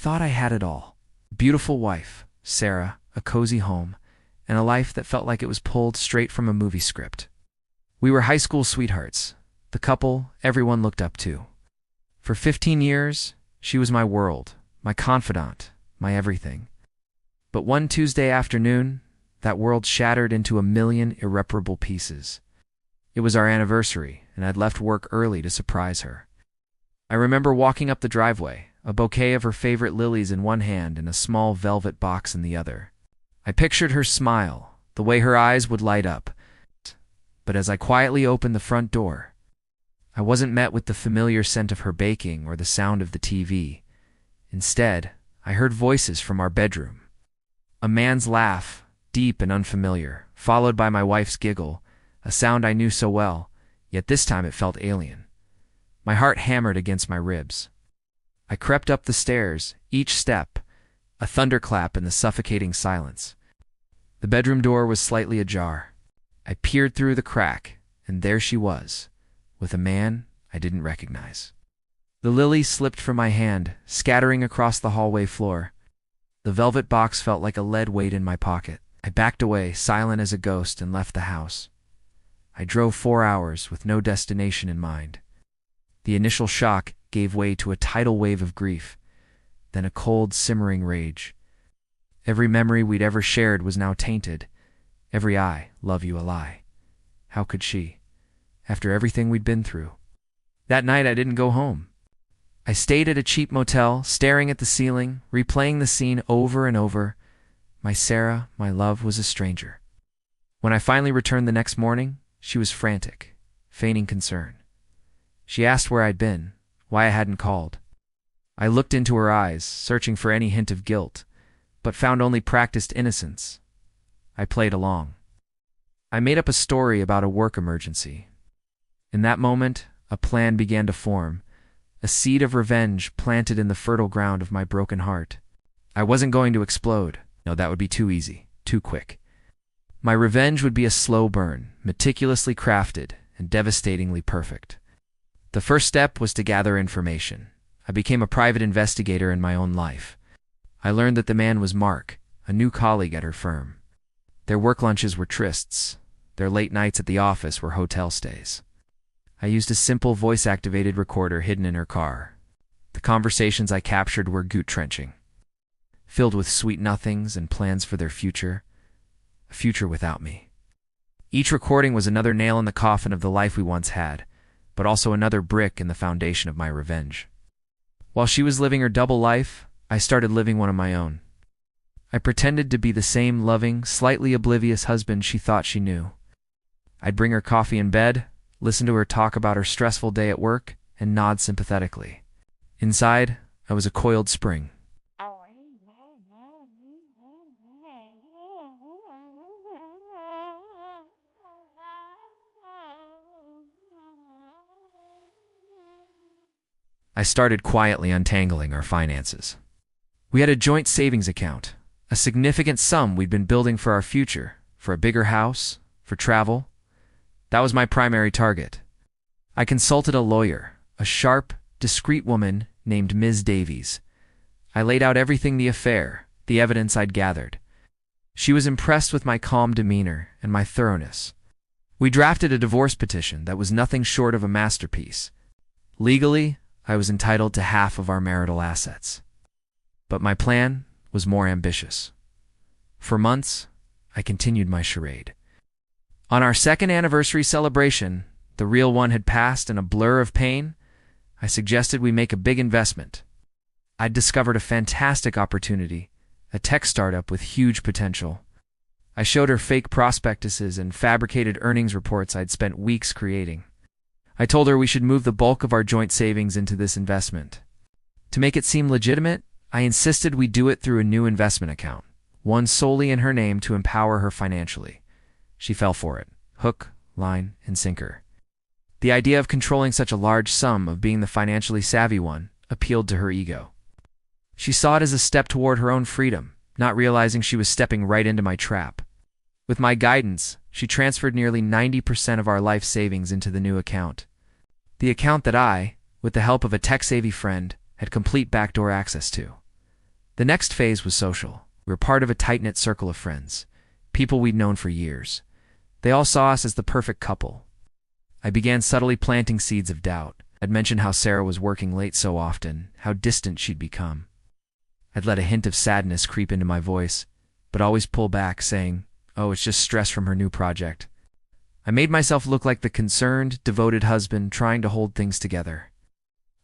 thought I had it all. A beautiful wife, Sarah, a cozy home, and a life that felt like it was pulled straight from a movie script. We were high school sweethearts, the couple everyone looked up to. For 15 years, she was my world, my confidant, my everything. But one Tuesday afternoon, that world shattered into a million irreparable pieces. It was our anniversary, and I'd left work early to surprise her. I remember walking up the driveway, a bouquet of her favorite lilies in one hand and a small velvet box in the other. I pictured her smile, the way her eyes would light up. But as I quietly opened the front door, I wasn't met with the familiar scent of her baking or the sound of the TV. Instead, I heard voices from our bedroom. A man's laugh, deep and unfamiliar, followed by my wife's giggle, a sound I knew so well, yet this time it felt alien. My heart hammered against my ribs. I crept up the stairs, each step, a thunderclap in the suffocating silence. The bedroom door was slightly ajar. I peered through the crack, and there she was, with a man I didn't recognize. The lily slipped from my hand, scattering across the hallway floor. The velvet box felt like a lead weight in my pocket. I backed away, silent as a ghost, and left the house. I drove 4 hours with no destination in mind. The initial shock gave way to a tidal wave of grief, then a cold, simmering rage. Every memory we'd ever shared was now tainted. Every "I love you" a lie. How could she, after everything we'd been through? That night I didn't go home. I stayed at a cheap motel, staring at the ceiling, replaying the scene over and over. My Sarah, my love, was a stranger. When I finally returned the next morning, she was frantic, feigning concern. She asked where I'd been, why I hadn't called. I looked into her eyes, searching for any hint of guilt, but found only practiced innocence. I played along. I made up a story about a work emergency. In that moment, a plan began to form, a seed of revenge planted in the fertile ground of my broken heart. I wasn't going to explode. No, that would be too easy, too quick. My revenge would be a slow burn, meticulously crafted and devastatingly perfect. The first step was to gather information. I became a private investigator in my own life. I learned that the man was Mark, a new colleague at her firm. Their work lunches were trysts. Their late nights at the office were hotel stays. I used a simple voice-activated recorder hidden in her car. The conversations I captured were gut-wrenching, filled with sweet nothings and plans for their future, a future without me. Each recording was another nail in the coffin of the life we once had, but also another brick in the foundation of my revenge. While she was living her double life, I started living one of my own. I pretended to be the same loving, slightly oblivious husband she thought she knew. I'd bring her coffee in bed, listen to her talk about her stressful day at work, and nod sympathetically. Inside, I was a coiled spring. I started quietly untangling our finances. We had a joint savings account, a significant sum we'd been building for our future, for a bigger house, for travel. That was my primary target. I consulted a lawyer, a sharp, discreet woman named Ms. Davies. I laid out everything: the affair, the evidence I'd gathered. She was impressed with my calm demeanor and my thoroughness. We drafted a divorce petition that was nothing short of a masterpiece. Legally, I was entitled to half of our marital assets. But my plan was more ambitious. For months, I continued my charade. On our second anniversary celebration, the real one had passed in a blur of pain, I suggested we make a big investment. I'd discovered a fantastic opportunity, a tech startup with huge potential. I showed her fake prospectuses and fabricated earnings reports I'd spent weeks creating. I told her we should move the bulk of our joint savings into this investment. To make it seem legitimate, I insisted we do it through a new investment account, one solely in her name to empower her financially. She fell for it, hook, line, and sinker. The idea of controlling such a large sum, of being the financially savvy one, appealed to her ego. She saw it as a step toward her own freedom, not realizing she was stepping right into my trap. With my guidance, she transferred nearly 90% of our life savings into the new account. The account that I, with the help of a tech-savvy friend, had complete backdoor access to. The next phase was social. We were part of a tight-knit circle of friends, people we'd known for years. They all saw us as the perfect couple. I began subtly planting seeds of doubt. I'd mentioned how Sarah was working late so often, how distant she'd become. I'd let a hint of sadness creep into my voice, but always pull back, saying, "Oh, it's just stress from her new project." I made myself look like the concerned, devoted husband trying to hold things together.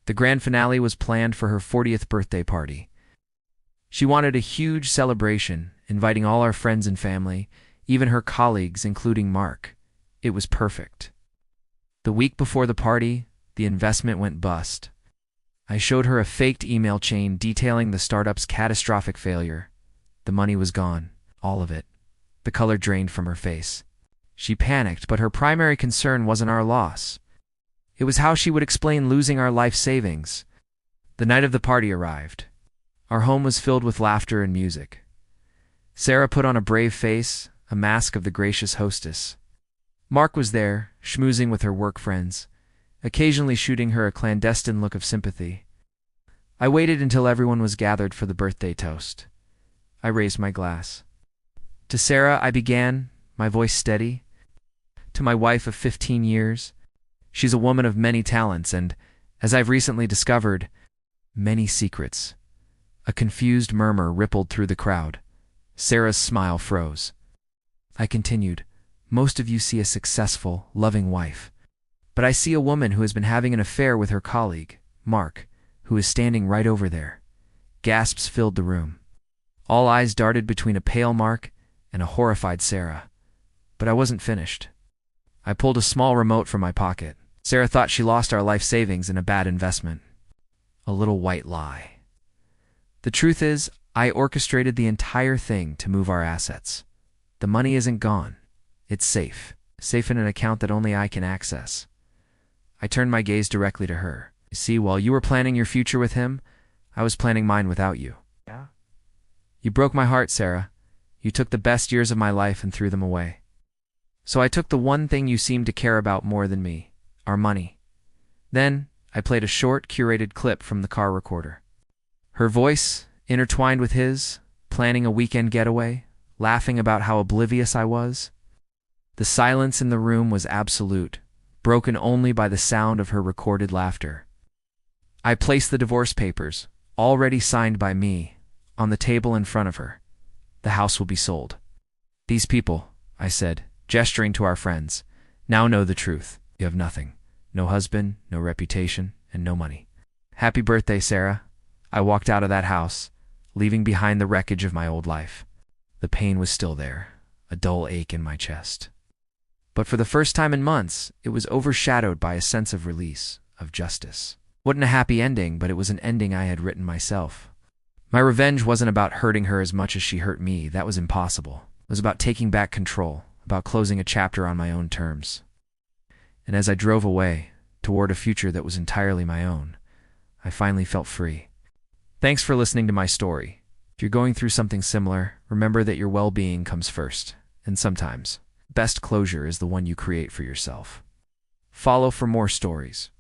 The grand finale was planned for her 40th birthday party. She wanted a huge celebration, inviting all our friends and family, even her colleagues, including Mark. It was perfect. The week before the party, the investment went bust. I showed her a faked email chain detailing the startup's catastrophic failure. The money was gone, all of it. The color drained from her face. She panicked, but her primary concern wasn't our loss. It was how she would explain losing our life savings. The night of the party arrived. Our home was filled with laughter and music. Sarah put on a brave face, a mask of the gracious hostess. Mark was there, schmoozing with her work friends, occasionally shooting her a clandestine look of sympathy. I waited until everyone was gathered for the birthday toast. I raised my glass. To Sarah, I began, my voice steady. To my wife of 15 years. She's a woman of many talents and, as I've recently discovered, many secrets. A confused murmur rippled through the crowd. Sarah's smile froze. I continued, "Most of you see a successful, loving wife. But I see a woman who has been having an affair with her colleague, Mark, who is standing right over there." Gasps filled the room. All eyes darted between a pale Mark and a horrified Sarah. But I wasn't finished. I pulled a small remote from my pocket. Sarah thought she lost our life savings in a bad investment. A little white lie. The truth is, I orchestrated the entire thing to move our assets. The money isn't gone. It's safe. Safe in an account that only I can access. I turned my gaze directly to her. "You see, while you were planning your future with him, I was planning mine without you." "Yeah?" "You broke my heart, Sarah. You took the best years of my life and threw them away. So I took the one thing you seemed to care about more than me, our money." Then I played a short, curated clip from the car recorder. Her voice, intertwined with his, planning a weekend getaway, laughing about how oblivious I was. The silence in the room was absolute, broken only by the sound of her recorded laughter. I placed the divorce papers, already signed by me, on the table in front of her. "The house will be sold. These people," I said, gesturing to our friends, "now know the truth. You have nothing. No husband, no reputation, and no money. Happy birthday, Sarah." I walked out of that house, leaving behind the wreckage of my old life. The pain was still there, a dull ache in my chest. But for the first time in months, it was overshadowed by a sense of release, of justice. Wasn't a happy ending, but it was an ending I had written myself. My revenge wasn't about hurting her as much as she hurt me. That was impossible. It was about taking back control, about closing a chapter on my own terms. And as I drove away, toward a future that was entirely my own, I finally felt free. Thanks for listening to my story. If you're going through something similar, remember that your well-being comes first, and sometimes, best closure is the one you create for yourself. Follow for more stories.